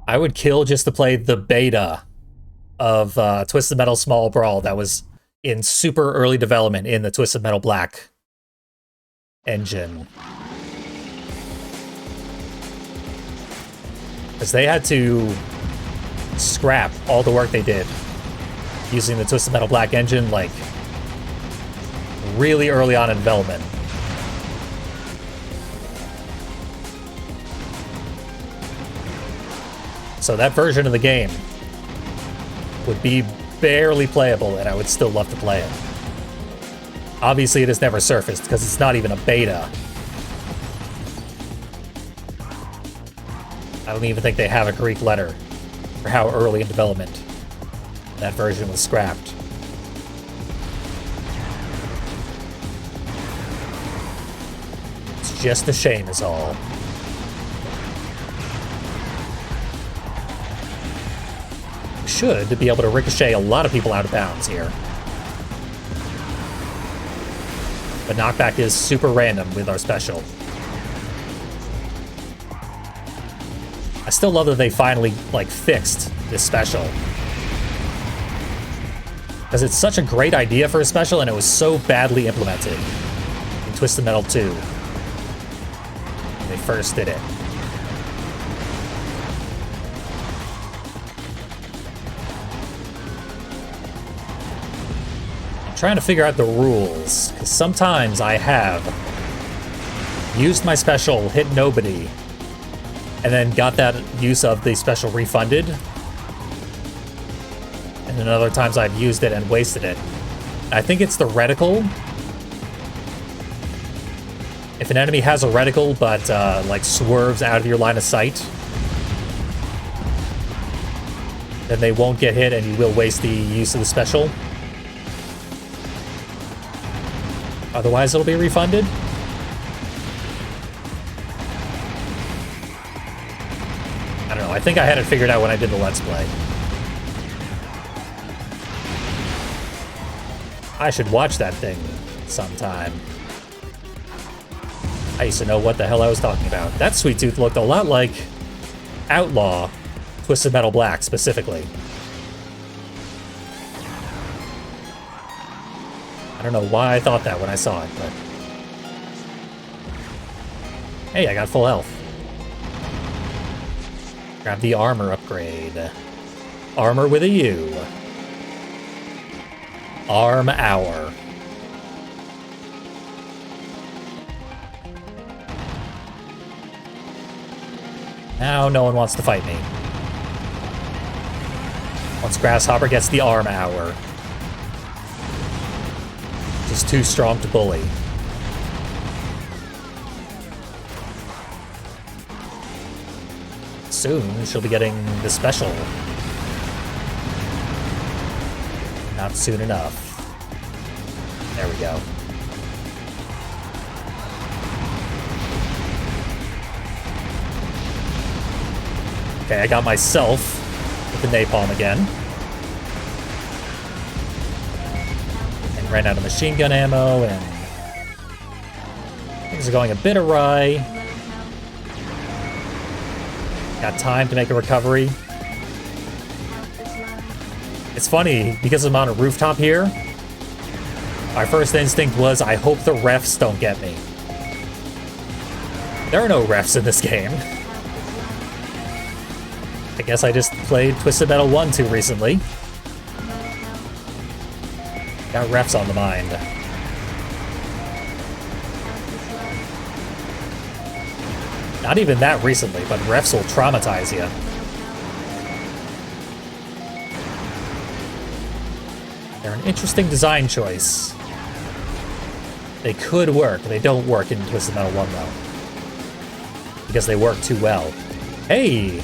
I would kill just to play the beta of Twisted Metal Small Brawl that was in super early development in the Twisted Metal Black engine. Because they had to scrap all the work they did using the Twisted Metal Black engine, like, really early on in development. So that version of the game would be barely playable, and I would still love to play it. Obviously, it has never surfaced, because it's not even a beta. I don't even think they have a Greek letter for how early in development that version was scrapped. It's just a shame is all. Should be able to ricochet a lot of people out of bounds here. But knockback is super random with our special. I still love that they finally, like, fixed this special. Because it's such a great idea for a special, and it was so badly implemented in Twisted Metal 2. When they first did it. I'm trying to figure out the rules, because sometimes I have used my special, hit nobody, and then got that use of the special refunded. And then other times I've used it and wasted it. I think it's the reticle. If an enemy has a reticle but like swerves out of your line of sight, then they won't get hit and you will waste the use of the special. Otherwise it'll be refunded. I don't know, I think I had it figured out when I did the Let's Play. I should watch that thing sometime. I used to know what the hell I was talking about. That Sweet Tooth looked a lot like Outlaw, Twisted Metal Black specifically. I don't know why I thought that when I saw it, but... Hey, I got full health. Grab the armor upgrade. Armor with a U. Arm Hour. Now no one wants to fight me. Once Grasshopper gets the Arm Hour. Just too strong to bully. Soon she'll be getting the special. Not soon enough. There we go. Okay, I got myself with the napalm again. And ran out of machine gun ammo, and things are going a bit awry. Got time to make a recovery. It's funny, because I'm on a rooftop here, my first instinct was, I hope the refs don't get me. There are no refs in this game. I guess I just played Twisted Metal 1 too recently. Got refs on the mind. Not even that recently, but refs will traumatize you. They're an interesting design choice. They could work. They don't work in Twisted Metal 1, though. Because they work too well. Hey!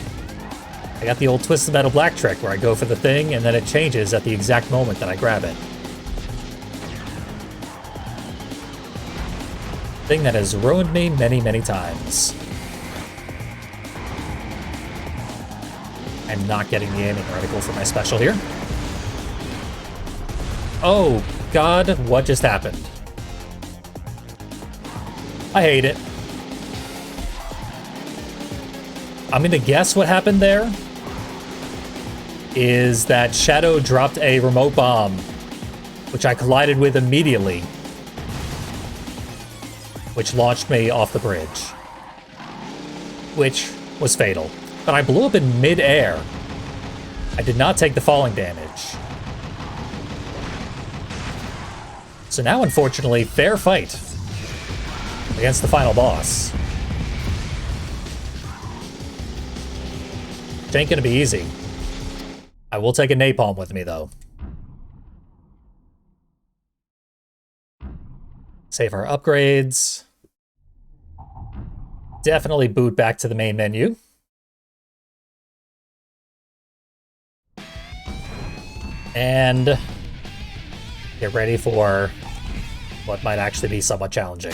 I got the old Twisted Metal Black trick where I go for the thing and then it changes at the exact moment that I grab it. Thing that has ruined me many, many times. I'm not getting the aiming article for my special here. Oh, God, what just happened? I hate it. I'm gonna guess what happened there is that Shadow dropped a remote bomb, which I collided with immediately, which launched me off the bridge, which was fatal. But I blew up in mid-air. I did not take the falling damage. So now, unfortunately, fair fight against the final boss. Which ain't gonna be easy. I will take a napalm with me, though. Save our upgrades. Definitely boot back to the main menu. And get ready for what might actually be somewhat challenging.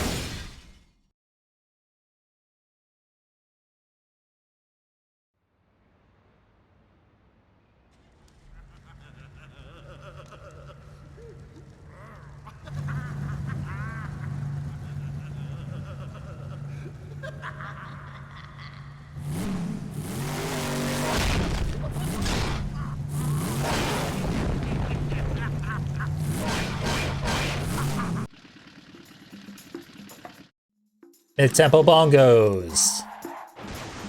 Mid-tempo bongos.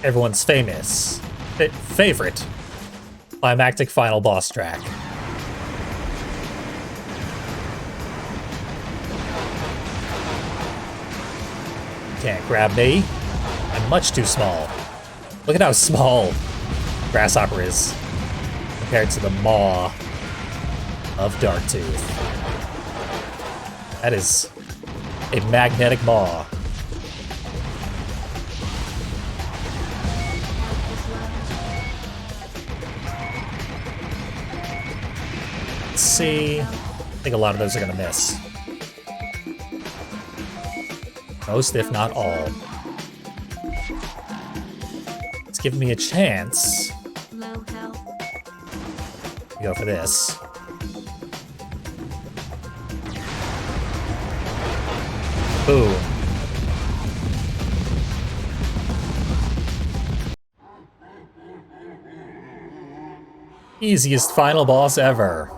Everyone's favorite climactic final boss track. Can't grab me. I'm much too small. Look at how small Grasshopper is compared to the maw of Darktooth. That is a magnetic maw. Let's see. I think a lot of those are gonna miss. Most, if not all. It's giving me a chance. Go for this. Boom. Easiest final boss ever.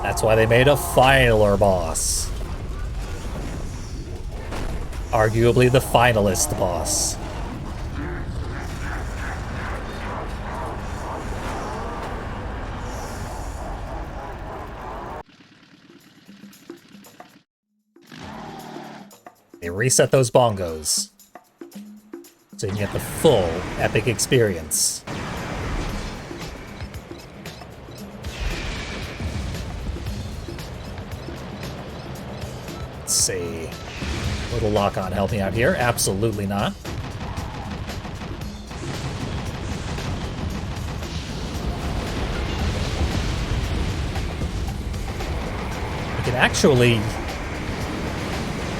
That's why they made a filer boss. Arguably the finalist boss. They reset those bongos so you can get the full epic experience. Let's see. Little lock-on help me out here? Absolutely not. We can actually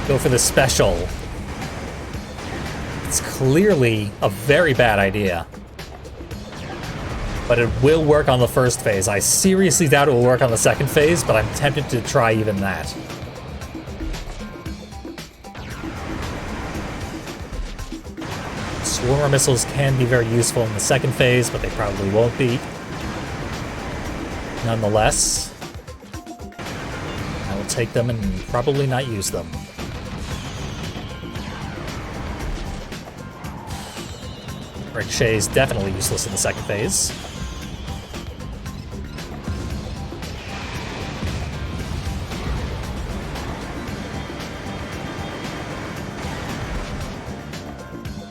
go for the special. It's clearly a very bad idea. But it will work on the first phase. I seriously doubt it will work on the second phase, but I'm tempted to try even that. Swarmer missiles can be very useful in the second phase, but they probably won't be. Nonetheless, I will take them and probably not use them. Ricochet is definitely useless in the second phase.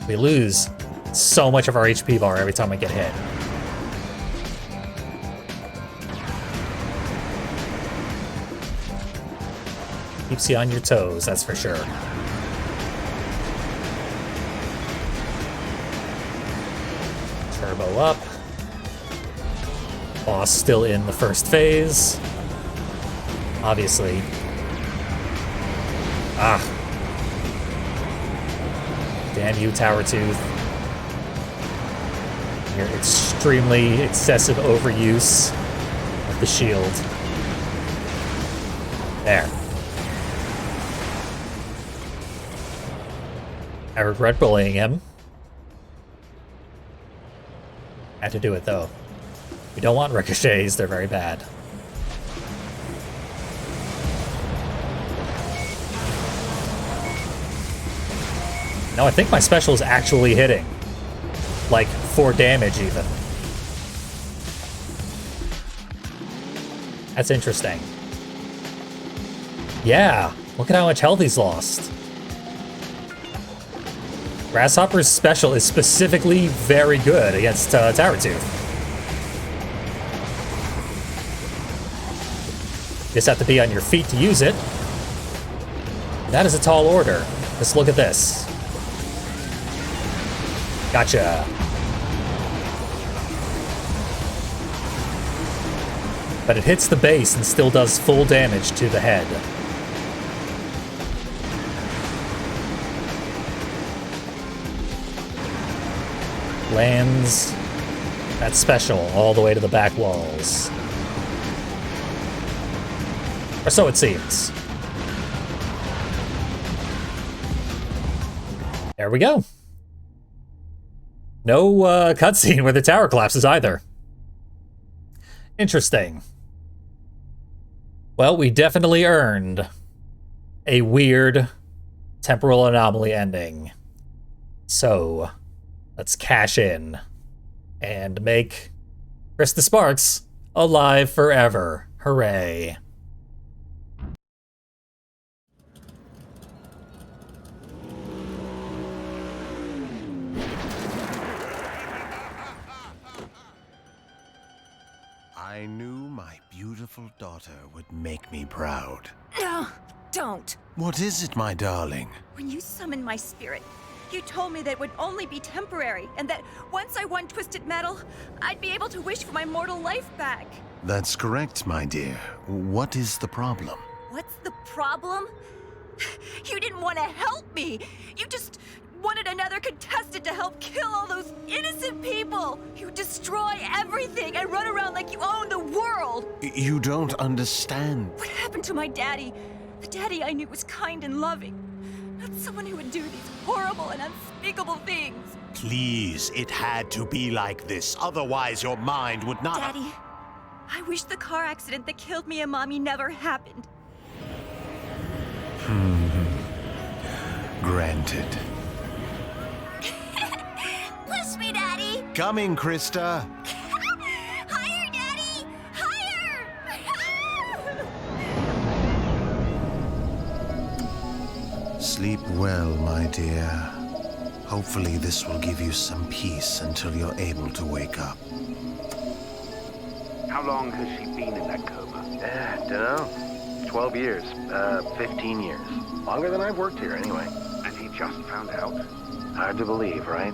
We lose so much of our HP bar every time we get hit. Keeps you on your toes, that's for sure. Turbo up. Boss still in the first phase. Obviously. Ah. Damn you, Tower Tooth. Your extremely excessive overuse of the shield. There. I regret bullying him. Had to do it, though. We don't want ricochets, they're very bad. No, I think my special is actually hitting. Like, 4 damage, even. That's interesting. Yeah, look at how much health he's lost. Grasshopper's special is specifically very good against Tower Tooth. Just have to be on your feet to use it. That is a tall order. Just look at this. Gotcha. But it hits the base and still does full damage to the head. Lands that special all the way to the back walls. Or so it seems. There we go. No cutscene where the tower collapses either. Interesting. Well, we definitely earned a weird temporal anomaly ending. So, let's cash in and make Krista Sparks alive forever. Hooray. I knew my beautiful daughter would make me proud. No, don't. What is it, my darling? When you summoned my spirit, you told me that it would only be temporary, and that once I won Twisted Metal, I'd be able to wish for my mortal life back. That's correct, my dear. What is the problem? What's the problem? You didn't want to help me. You just wanted another contestant to help kill all those innocent people. You destroy everything and run around like you own the world. You don't understand. What happened to my daddy? The daddy I knew was kind and loving. Not someone who would do these horrible and unspeakable things. Please, it had to be like this. Otherwise, your mind would not... Daddy, I wish the car accident that killed me and Mommy never happened. Granted. Push me, Daddy! Coming, Krista. Higher, Daddy! Higher! Sleep well, my dear. Hopefully this will give you some peace until you're able to wake up. How long has she been in that coma? Dunno. 12 years. 15 years. Longer than I've worked here, anyway. And he just found out? Hard to believe, right?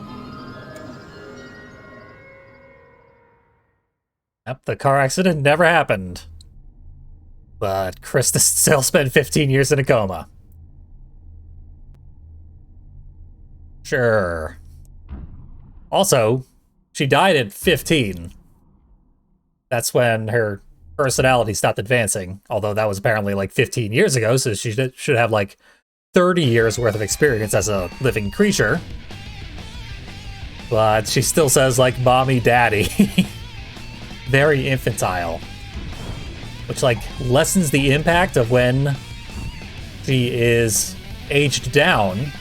Yep, the car accident never happened. But Krista still spent 15 years in a coma. Sure. Also, she died at 15. That's when her personality stopped advancing, although that was apparently like 15 years ago, so she should have like 30 years worth of experience as a living creature. But she still says like mommy, daddy. Very infantile. Which like lessens the impact of when she is aged down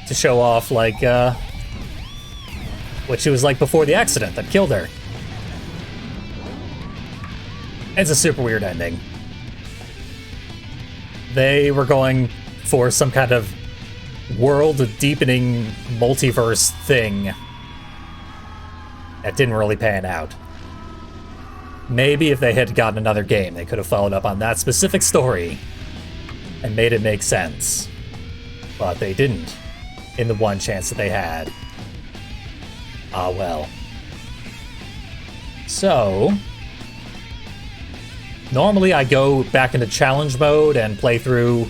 to show off like what she was like before the accident that killed her. It's a super weird ending. They were going for some kind of world-deepening multiverse thing that didn't really pan out. Maybe if they had gotten another game, they could have followed up on that specific story and made it make sense. But they didn't, in the one chance that they had. Ah well. So, normally I go back into challenge mode and play through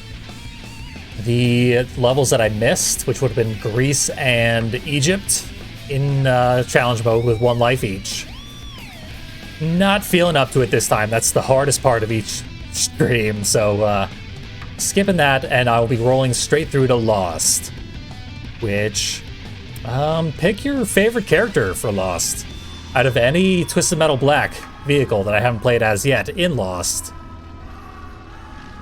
the levels that I missed, which would have been Greece and Egypt, in challenge mode with 1 life each. Not feeling up to it this time. That's the hardest part of each stream, so skipping that, and I'll be rolling straight through to Lost. Which, pick your favorite character for Lost. Out of any Twisted Metal Black vehicle that I haven't played as yet in Lost.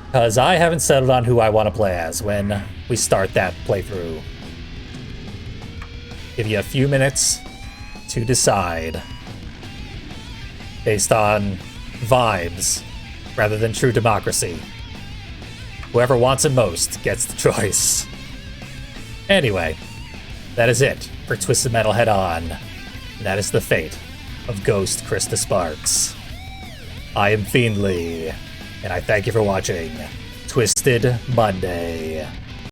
Because I haven't settled on who I want to play as when we start that playthrough. Give you a few minutes to decide. Based on vibes, rather than true democracy. Whoever wants it most gets the choice. Anyway, that is it for Twisted Metal Head On. And that is the fate of Ghost Krista Sparks. I am Fiendly, and I thank you for watching Twisted Monday.